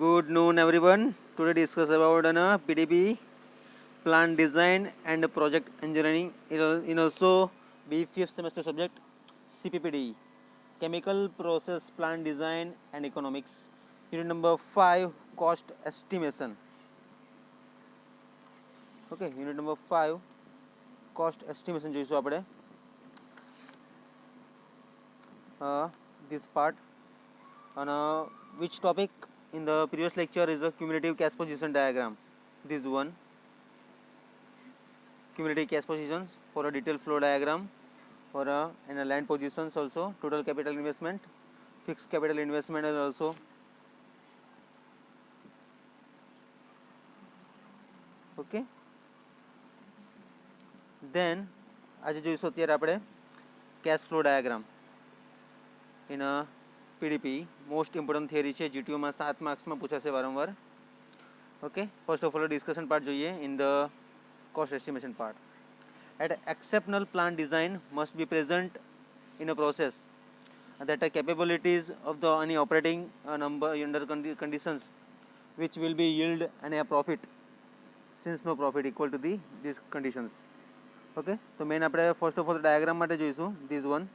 Good noon, everyone. Today discuss about PDB, plant design and project engineering. In also be fifth semester subject CPPD, chemical process plant design and economics. Unit number 5, cost estimation. Okay, unit number 5, cost estimation જોઈશું આપણે. This part on which topic in the previous lecture is a cumulative cash position diagram. This one. Cumulative cash positions for a detailed flow diagram for and a land positions also, total capital investment, fixed capital investment and also. Okay, then આજે જોઈશું અત્યારે આપણે cash flow diagram in a PDP. Most important theory છે, જીટીયુમાં 7 માર્ક્સમાં પૂછાશે વારંવાર. Okay, first of all discussion part જોઈએ in the cost estimation part. At exceptional plant design must be present in a process that the capabilities of the any operating number under conditions which will be yield and a profit, since no profit equal to these conditions. Okay, તો main આપણે first of all diagram માટે જોઈશું this one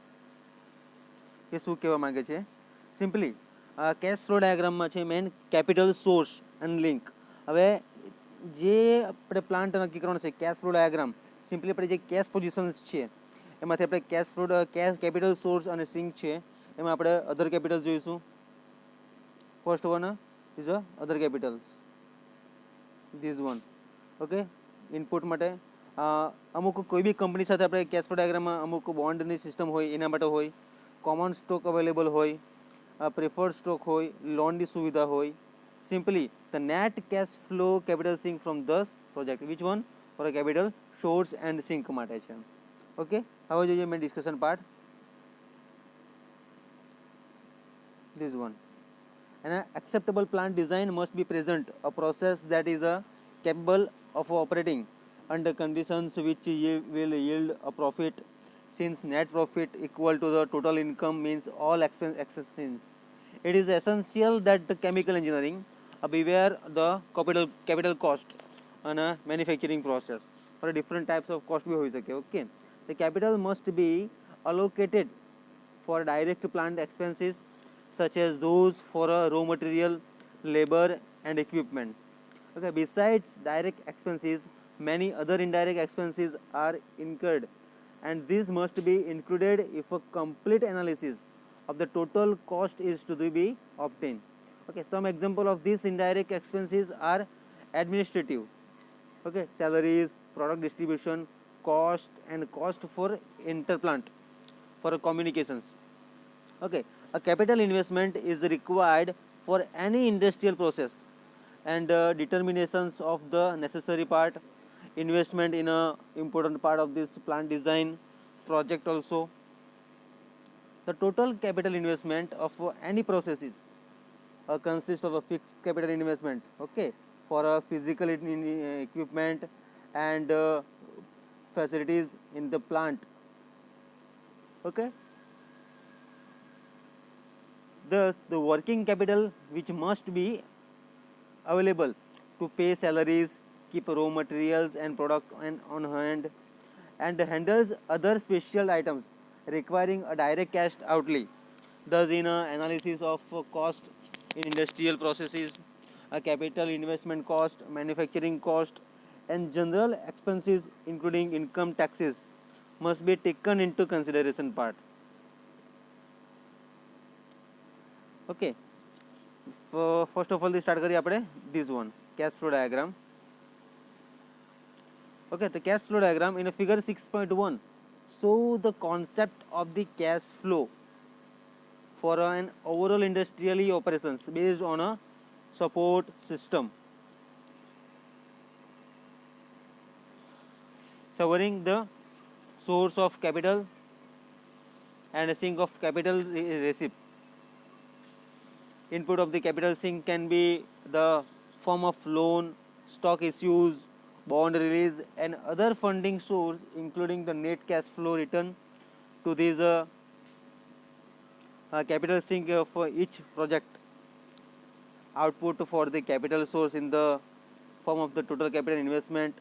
કે શું કહેવા માંગે છે. Simply cache flow ડાયાગ્રામમાં છે main capital source and sink. હવે જે આપણે પ્લાન્ટ નક્કી કરવાનો છે કેશ ફ્લો ડાયાગ્રામ, સિમ્પલી આપણે જે કેશ પોઝિશન્સ છે એમાંથી આપણે કેશ ફ્લો કેપિટલ સોર્સ અને સિંક છે એમાં આપણે અધર કેપિટલ્સ જોઈશું. First one is other Capitals, this one. Okay, input માટે અમુક કોઈ બી કંપની સાથે આપણે કેશ ફ્લો ડાયાગ્રામમાં અમુક બોન્ડની સિસ્ટમ હોય એના માટે હોય, કોમન સ્ટોક અવેલેબલ હોય, પ્રિફર્ડ સ્ટોક હોય, લોનની સુવિધા હોય. Simply the net cash flow capital sink from the project, which one for a capital source and sink માટે છે. ઓકે, હવે જોઈએ મેં discussion part. This one. An acceptable plant design must be present, a process that is capable of operating under conditions which will yield a profit, since net profit equal to the total income means all expenses. It is essential that the chemical engineering beware the capital cost and a manufacturing process. For different types of cost भी हो सके. Okay, the capital must be allocated for direct plant expenses such as those for raw material, labor and equipment. Okay, besides direct expenses, many other indirect expenses are incurred, and these must be included if a complete analysis of the total cost is to be obtained. Okay, some example of these indirect expenses are administrative, okay, salaries, product distribution cost and cost for interplant for communications. Okay, a capital investment is required for any industrial process, and determinations of the necessary part, investment in a important part of this plant design project also. The total capital investment of any processes consists of a fixed capital investment, okay, for a physical equipment and facilities in the plant. Okay, thus the working capital which must be available to pay salaries, keep raw materials and product on hand, and handles other special items requiring a direct cash outlay. Thus, in analysis of cost in industrial processes, a capital investment cost, manufacturing cost, and general expenses including income taxes must be taken into consideration part. Okay, first of all start કરીએ આપણે this one cash flow diagram. Okay, the cash flow diagram in a figure 6.1 show the concept of the cash flow for an overall industrial operations based on a support system, covering the source of capital and a sink of capital receipt. Input of the capital sink can be the form of loan, stock issues, bond release and other funding source, including the net cash flow return to these capital sink for each project. output for the capital source in the form of the total capital investment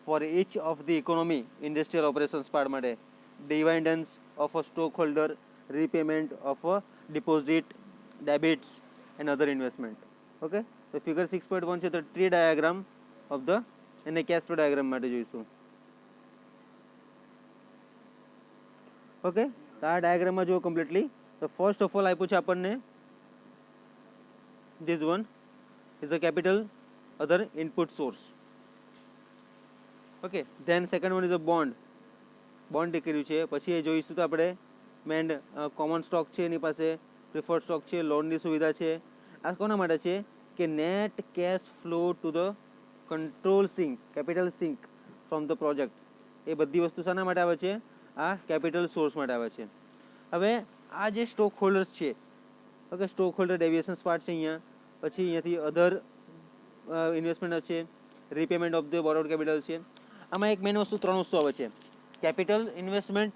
for each of the economy industrial operations part માટે dividends of a stockholder, repayment of a deposit, debits and other investment. Okay, તો figure 6.1 છે તો tree diagram of the એને cash flow diagram માટે જોઈશું. Okay, તો આ ડાયાગ્રામમાં જુઓ કમ્પ્લીટલી. તો ફર્સ્ટ ઓફ ઓલ આપ્યું છે આપણને this one is a capital other input source. Okay, then second one is a bond કર્યું છે. પછી એ જોઈશું તો આપણે મેન કોમન સ્ટોક છે, એની પાસે પ્રિફર્ડ સ્ટોક છે, લોનની સુવિધા છે. આ કોના માટે છે કે net cash flow to the control sink, capital sink from the project. એ બધી વસ્તુ શાના માટે આવે છે? આ કેપિટલ સોર્સ માટે આવે છે. હવે આ જે સ્ટોક હોલ્ડર્સ છે, okay, stock holder deviations part છે અહીંયા. પછી અહીંયાથી અધર ઇન્વેસ્ટમેન્ટ છે, repayment of the borrowed capital છે. આમાં એક મેઇન વસ્તુ, ત્રણ વસ્તુ આવે છે: capital investment,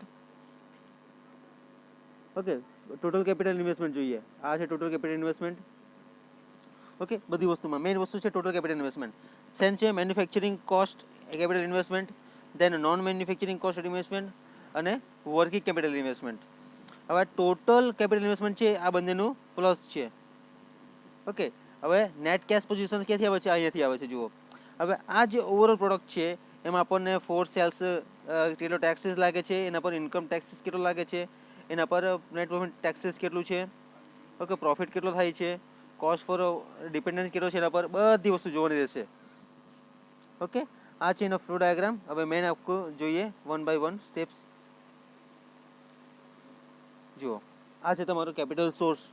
okay, total capital investment જોઈએ. આ છે ટોટલ કેપિટલ ઇન્વેસ્ટમેન્ટ. ઓકે, બધી વસ્તુમાં મેઇન વસ્તુ છે ટોટલ કેપિટલ ઇન્વેસ્ટમેન્ટ. સેન છે manufacturing cost capital investment, then non manufacturing cost investment અને વર્કિંગ કેપિટલ ઇન્વેસ્ટમેન્ટ. હવે ટોટલ કેપિટલ ઇન્વેસ્ટમેન્ટ છે આ બંનેનું પ્લસ છે. ઓકે, હવે નેટ કેશ પોઝિશન ક્યાંથી આવે છે? અહીંયાથી આવે છે. જુઓ, હવે આ જે ઓવરઓલ પ્રોડક્ટ છે એમાં આપણને ફોર સેલ્સ કેટલો ટેક્સીસ લાગે છે, એના પર ઇન્કમ ટેક્સીસ કેટલો લાગે છે, એના પર નેટ પ્રોફિટ ટેક્સીસ કેટલું છે, ઓકે, પ્રોફિટ કેટલો થાય છે, કોસ્ટ ફોર ડિપેન્ડન્સ કેટલો છે, એના પર બધી વસ્તુ જોવાની રહેશે. ઓકે, આ છે એનો ફ્લો ડાયાગ્રામ. હવે મેન આપકો જોઈએ વન બાય વન સ્ટેપ્સ. જુઓ, આ છે તમારું કેપિટલ સોર્સ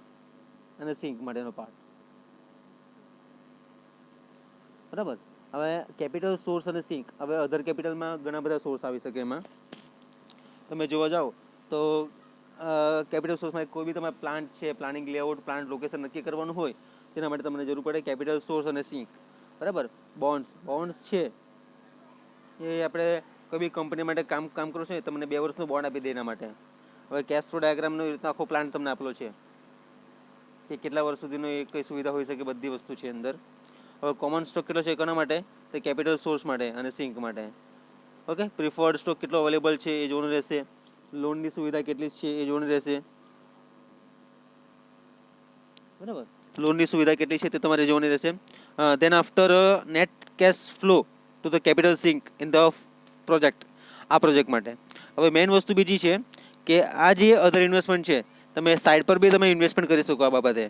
અને સિંક માટેનો પાર્ટ. બરાબર. હવે કેપિટલ સોર્સ અને સિંક, હવે અધર કેપિટલમાં ઘણા બધા સોર્સ આવી શકે. એમાં તમે જોવા જાઓ તો કેપિટલ સોર્સમાં કોઈ બી તમારે પ્લાન્ટ છે, પ્લાનિંગ લેઆઉટ, પ્લાન્ટ લોકેશન નક્કી કરવાનું હોય તેના માટે તમને જરૂર પડે કેપિટલ સોર્સ અને સિંક. બરાબર. બોન્ડ્સ છે એ આપણે કોઈ બી કંપની માટે કામ કરો છો, તમને 2 વર્ષનો બોન્ડ આપી દે એના માટે. હવે કેશ ફ્લો ડાયાગ્રામનો એ રીતનો આખો પ્લાન તમને આપેલો છે કે કેટલા વર્ષ સુધીનો એ કઈ સુવિધા હોઈ શકે, બધી વસ્તુ છે અંદર. હવે કોમન સ્ટોક કેટલો છે કોના માટે? તો કેપિટલ સોર્સ માટે અને સિંક માટે. ઓકે, પ્રિફર્ડ સ્ટોક કેટલો અવેલેબલ છે એ જોવાનું રહેશે. લોનની સુવિધા કેટલી છે એ જોવાની રહેશે. બરાબર, લોનની સુવિધા કેટલી છે તે તમારે જોવાની રહેશે. Then after net cash flow to the capital sink in the project, આ પ્રોજેક્ટ માટે. હવે મેઇન વસ્તુ બીજી છે કે આ જે અધર ઇન્વેસ્ટમેન્ટ છે, તમે સાઇડ પર બી તમે ઇન્વેસ્ટમેન્ટ કરી શકો આ બાબતે.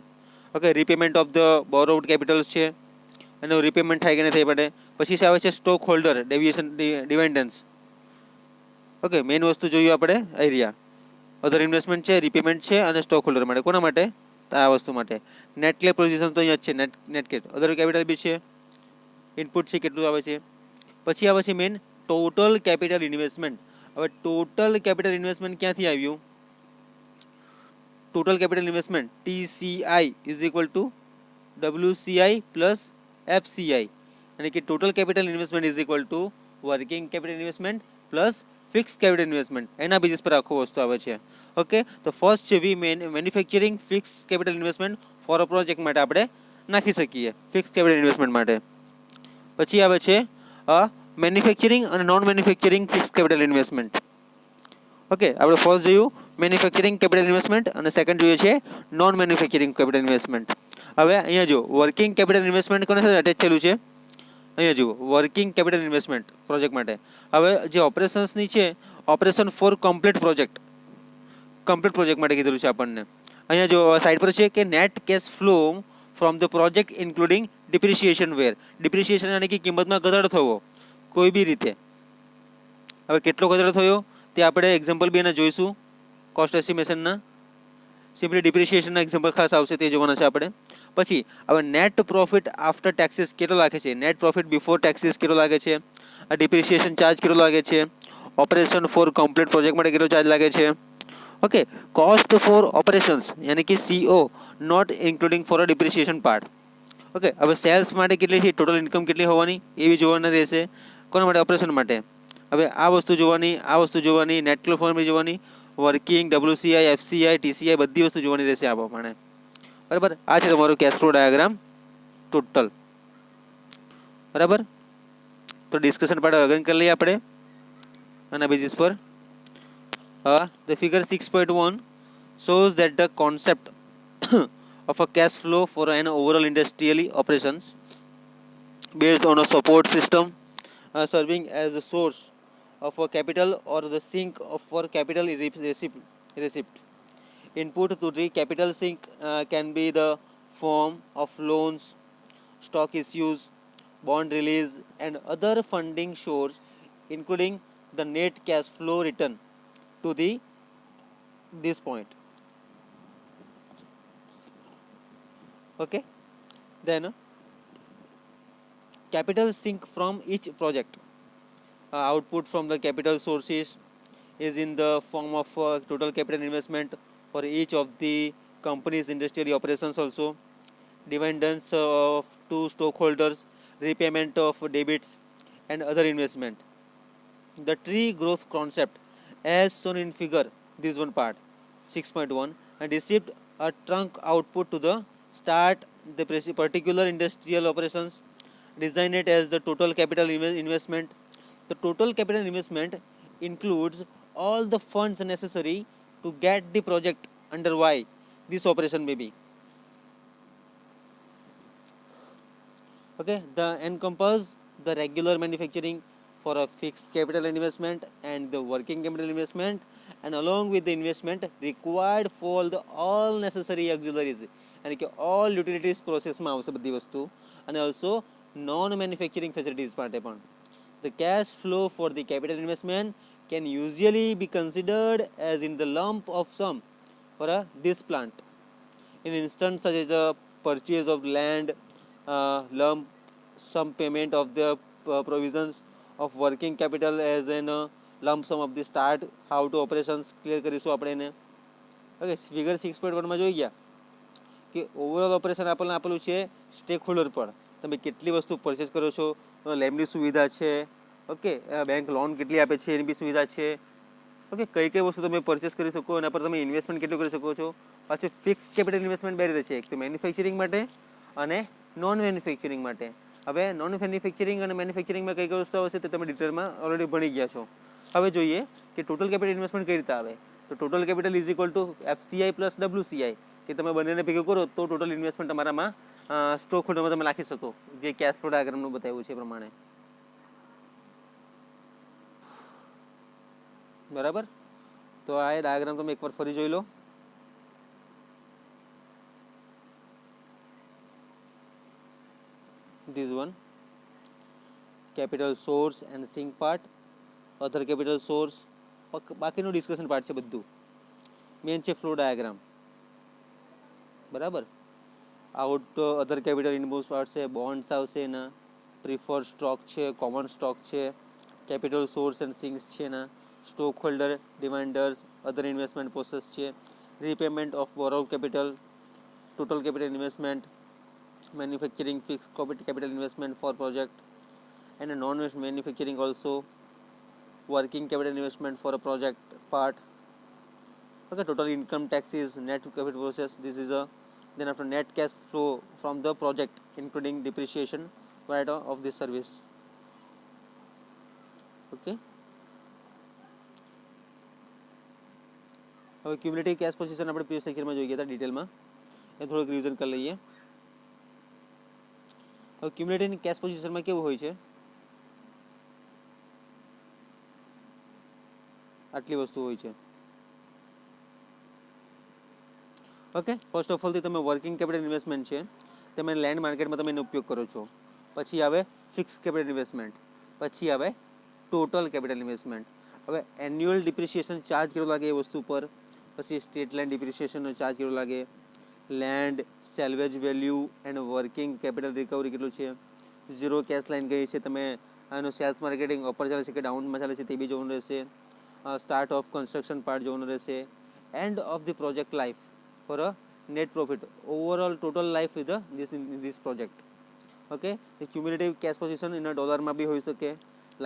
Okay, repayment of the borrowed Capitals છે, એનું રીપેમેન્ટ થાય કે નહીં થાય માટે. પછી આવે છે સ્ટોક હોલ્ડર ડિવિડન્ડ્સ. ઓકે, મેઇન વસ્તુ જોઈએ આપણે એરિયા. અધર ઇન્વેસ્ટમેન્ટ છે, રીપેમેન્ટ છે અને સ્ટોક હોલ્ડર માટે. કોના માટે? આ વસ્તુ માટે. નેટ ક્લેમ પોઝિશન તો અહીંયા જ છે, નેટ કેટ. અધર કેપિટલ બી છે, ઇનપુટ છે કેટલું આવે છે. પછી આવે છે મેઇન ટોટલ કેપિટલ ઇન્વેસ્ટમેન્ટ. હવે ટોટલ કેપિટલ ઇન્વેસ્ટમેન્ટ ક્યાંથી આવ્યું? Total capital investment TCI is equal to WCI plus FCI, यानी कि total capital investment is equal to working capital investment plus fix capital investment. एना बेसिस पर आखो वस्तु आवे छे. ओके, तो फर्स्ट છે વી manufacturing fix capital investment for a project માટે આપણે નાખી શકીએ ફિક્સ કેપિટલ ઇન્વેસ્ટમેન્ટ માટે. પછી આવે છે મેન્યુફેક્ચરિંગ અને non manufacturing fix capital investment. Okay, આપણે ફર્સ્ટ જોયું મેન્યુફેક્ચરિંગ કેપિટલ ઇન્વેસ્ટમેન્ટ અને સેકન્ડ જોઈએ છે નોન મેન્યુફેક્ચરિંગ કેપિટલ ઇન્વેસ્ટમેન્ટ. હવે અહીંયા જો વર્કિંગ કેપિટલ ઇન્વેસ્ટમેન્ટ કોને સાથે અટેચ થયેલું છે? અહીંયા જુઓ, વર્કિંગ કેપિટલ ઇન્વેસ્ટમેન્ટ પ્રોજેક્ટ માટે. હવે જે ઓપરેશન્સની છે, ઓપરેશન ફોર કમ્પ્લીટ પ્રોજેક્ટ માટે કીધેલું છે આપણને. અહીંયા જો સાઈડ પર છે કે net cash flow from the project including depreciation વેર. ડિપ્રિસિએશન એટલે કે કિંમતમાં ઘટાડો થવો કોઈ બી રીતે. હવે કેટલો ઘટાડો થયો તે આપણે એક્ઝામ્પલ બી એના જોઈશું કોસ્ટ એસ્ટિમેશનના. સિમ્પલી ડિપ્રિસિએશનના એક્ઝામ્પલ ખાસ આવશે તે જોવાના છે આપણે. પછી હવે નેટ પ્રોફિટ આફ્ટર ટેક્સીસ કેટલો લાગે છે, નેટ પ્રોફિટ બિફોર ટેક્સીસ કેટલો લાગે છે, આ ડિપ્રિસિએશન ચાર્જ કેટલો લાગે છે, ઓપરેશન ફોર કમ્પ્લીટ પ્રોજેક્ટ માટે કેટલો ચાર્જ લાગે છે. ઓકે, કોસ્ટ ફોર ઓપરેશન્સ યાની કે CO not including for a depreciation part. Okay, હવે સેલ્સ માટે કેટલી છે, ટોટલ ઇન્કમ કેટલી હોવાની એ બી જોવાના રહેશે. કોના માટે? ઓપરેશન માટે. હવે આ વસ્તુ જોવાની, નેટ ક્લોફોર્મ જોવાની, વર્કિંગ, WCI, FCI, TCI બધી વસ્તુ જોવાની રહેશે આ પ્રમાણે. બરાબર, આ છે તમારું કેશ ફ્લો ડાયાગ્રામ. टोटल। बराबर, तो डिस्कशन पार्ट अगेन कर लिए આપણે આના બેસિસ પર. The figure 6.1 shows that the concept of a cash flow for an overall industrial operations based on a support system serving as a source of a capital or the sink of for capital receipt. Input to the capital sink can be the form of loans, stock issues, bond release, and other funding sources, including the net cash flow return to the this point. Okay, then capital sink from each project. Output from the capital sources is in the form of total capital investment for each of the company's industrial operations, also dividends of to stockholders, repayment of debits, and other investment. The tree growth concept as shown in figure, this one part 6.1, and received a trunk output to the start the particular industrial operations, design it as the total capital investment. The total capital investment includes all the funds necessary to get the project underway this operation may be. Okay, the encompass the regular manufacturing for a fixed capital investment and the working capital investment, and along with the investment required for the all necessary auxiliaries and all utilities process માં આવશે બધી વસ્તુ, અને also non manufacturing facilities માટે પણ. The cash flow for the capital investment can usually be considered as in the lump of sum for this plant. In instance such as the purchase of land, lump sum payment of the provisions of working capital as an lump sum of the start how to operations clear કરીશું આપણે એને. Okay, figure 6.1 માં જોઈ ગયા કે overall operation આપણને આપેલું છે સ્ટેક હોલ્ડર પર. તમે કેટલી વસ્તુ પરચેસ કરો છો, લેબની સુવિધા છે, ઓકે, બેંક લોન કેટલી આપે છે એની બી સુવિધા છે, ઓકે, કઈ કઈ વસ્તુ તમે પરચેસ કરી શકો, એના પર તમે ઇન્વેસ્ટમેન્ટ કેટલું કરી શકો છો. પાછું ફિક્સ કેપિટલ ઇન્વેસ્ટમેન્ટ બે રીતે છે, એક તો મેન્યુફેક્ચરિંગ માટે અને નોન મેન્યુફેક્ચરિંગ માટે. હવે નોન મેન્યુફેક્ચરિંગ અને મેન્યુફેક્ચરિંગમાં કઈ કઈ વસ્તુ આવશે તે તમે ડિટેલમાં ઓલરેડી ભણી ગયા છો. હવે જોઈએ કે ટોટલ કેપિટલ ઇન્વેસ્ટમેન્ટ કઈ રીતે આવે. તો total capital is equal two FCI plus WCI, કે તમે બંનેને ભેગું કરો તો ટોટલ ઇન્વેસ્ટમેન્ટ તમારામાં સ્ટોક હોલ્ડરમાં તમે નાખી શકો, જે કેશ ફ્લો ડાયાગ્રામનું બતાવ્યું છે એ પ્રમાણે. બરાબર, તો આ ડાયાગ્રામ તમે એકવાર ફરી જોઈ લો. This one, capital source and sink part, other capital source, બાકીનું ડિસ્કશન પાર્ટ છે બધું. મેન છે ફ્લો ડાયાગ્રામ. બરાબર, આઉટ અધર કેપિટલ ઇનબોર્સ પાર્ટ છે, બોન્ડ્સ આવશે એના, પ્રિફર્ડ સ્ટોક છે, કોમન સ્ટોક છે, કેપિટલ સોર્સ એન્ડ સિંક્સ છે એના, stock holder, demanders, other investment process છે, repayment of borrow capital, total capital investment, manufacturing fixed capital investment for project, and a non manufacturing also working capital investment for a project part. Okay, total income tax is net capital process, this is a, then after net cash flow from the project including depreciation right of this service. Okay, હવે cumulative cache position આપણે previous લેક્ચરમાં જોઈ ગયા હતા ડિટેલમાં, એ થોડુંક revision કરી લઈએ. હવે ક્યુમ્યુલેટિવ કેશ પોઝિશનમાં કેવું હોય છે, આટલી વસ્તુ હોય છે. ઓકે, ફર્સ્ટ ઓફ ઓલ તમે વર્કિંગ કેપિટલ ઇન્વેસ્ટમેન્ટ છે તમે લેન્ડ માર્કેટમાં તમે એનો ઉપયોગ કરો છો. પછી આવે ફિક્સ કેપિટલ ઇન્વેસ્ટમેન્ટ, પછી આવે ટોટલ કેપિટલ ઇન્વેસ્ટમેન્ટ. હવે એન્યુઅલ ડિપ્રિસિએશન ચાર્જ કેટલો લાગે એ વસ્તુ પર, પછી સ્ટેટ લેન્ડ ડિપ્રિસિએશનનો ચાર્જ કેટલો લાગે, land salvage value and working capital recovery કેટલું છે, ઝીરો કેશ લાઇન કઈ છે, તમે આનું સેલ્સ માર્કેટિંગ અપર ચાલે છે કે ડાઉનમાં ચાલે છે તે બી જોવાનું રહેશે, સ્ટાર્ટ ઓફ કન્સ્ટ્રક્શન પાર્ટ જોવાનું રહેશે, end of the project life for a net profit, overall total life with this project. Okay, the cumulative cash position in a dollar માં બી હોઈ શકે,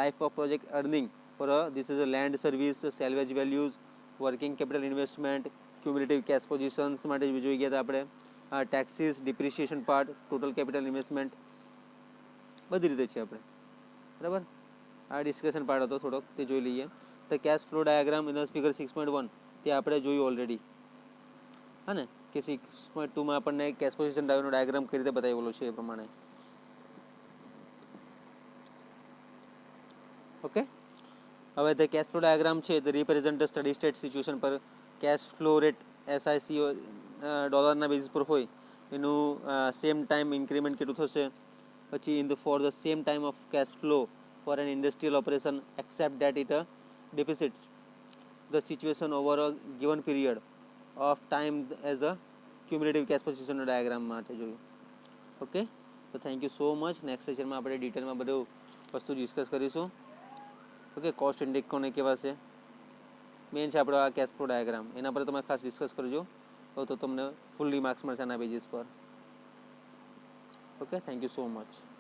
life of project earning for a, this is a land service, salvage values, working capital investment, cumulative cash positions માટે જોઈ ગયા હતા આપણે, taxes, depreciation part, total capital investment બધી રીતે છે આપણે, બરાબર. આ ડિસ્કશન પાર્ટ હતો થોડોક, તે જોઈ લઈએ. The cash flow diagram in figure 6.1 તે આપણે જોયું ઓલરેડી, હા ને, કે 6.2માં આપણને કેશ પોઝિશન ડાયાગ્રામ કઈ રીતે બતાવેલો છે એ પ્રમાણે. ઓકે, હવે ધ કેશ ફ્લો ડાયાગ્રામ છે તે રિપ્રેઝન્ટ સ્ટડી સ્ટેટ સિચ્યુએશન પર કેશ ફ્લો રેટ SIC ડોલરના બેઝિસ પર હોય એનું સેમ ટાઈમ ઇન્ક્રીમેન્ટ કેટલું થશે. પછી in the for the same time of cash flow for an industrial operation except that it deficits the situation over a given period of time as a cumulative cash position diagram માટે જોયું. Okay, તો thank you so much. Next સેશનમાં આપણે ડિટેલમાં બધું વસ્તુ discuss કરીશું. Okay, cost index કોને કહેવાય છે, મેઇન છે આપણો આ કેશ ફ્લો ડાયાગ્રામ, એના પર તમે ખાસ ડિસ્કસ કરજો, તો તમને ફૂલ્લી માર્ક્સ મળશે આના બેઝિસ પર. Okay, thank you so much.